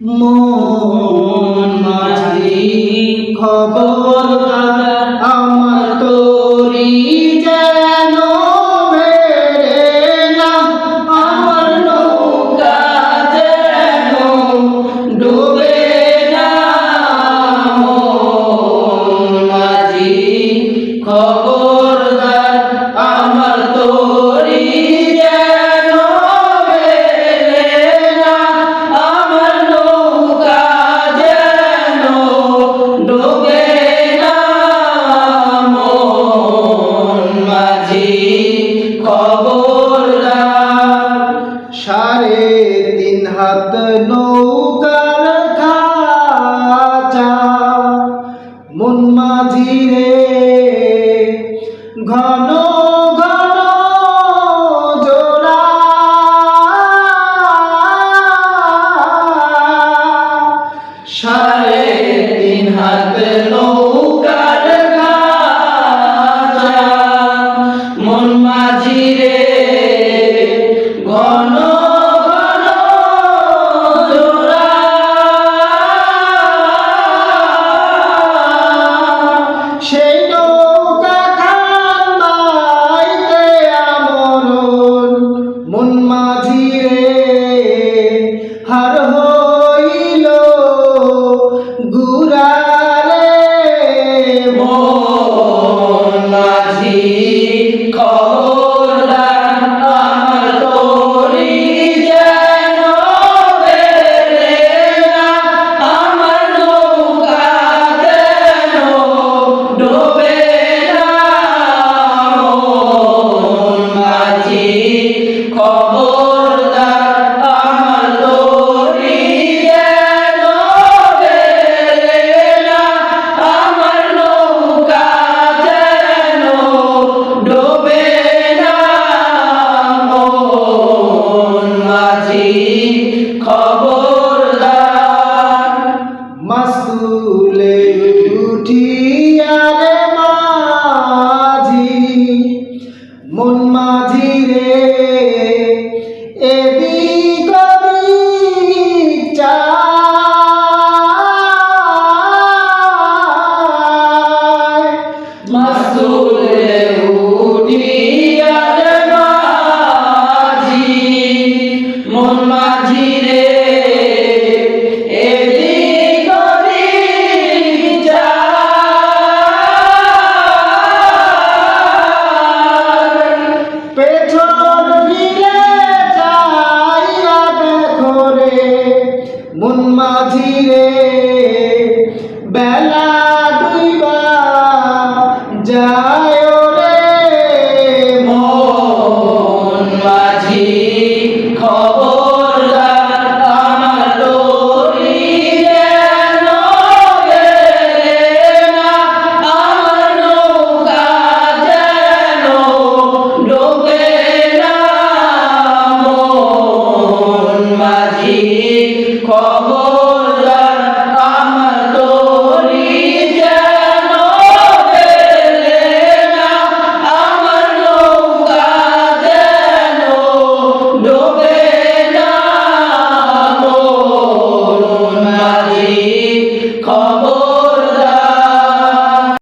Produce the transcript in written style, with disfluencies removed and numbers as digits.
মন মাঝি খবরদার আমার তোরি যেন বেড়ে না, আমার নৌকা যেন ডুবে না। মন মাঝি খবরদার আমার তোরি যেন বেড়ে না, আমার নৌকা যেন ডুবে না। মন মাঝি খবরদার। 3.5 হাত নৌকার খাঁচা মন মাঝি রে, ঘন ঘন জোড়া। 3.5 হাত নৌকার খাঁচা মন মাঝি রে, ঘন ঘন জোড়া। সেই নৌকা খান বাইতে আমরণ মন মাঝি রে, হার হইল গুরারে। মন মাঝি খবরদার আমার তোরি যেন বেড়ে না, আমার নৌকা যেন ডুবে না। মন মাঝি খবরদার আমার তোরি যেন বেড়ে না, আমার নৌকা যেন ডুবে না। মন মাঝি খবরদার। মাসুলে উঠিয়ারে মাঝি মন মাঝি রে, এদিক ওদিক চায়। মাসুলে উঠিয়ারে মাঝি মন মাঝি রে, এদিক ওদিক চায়। পেছন ফিরে চাইয়া দেখো রে মন মাঝি রে,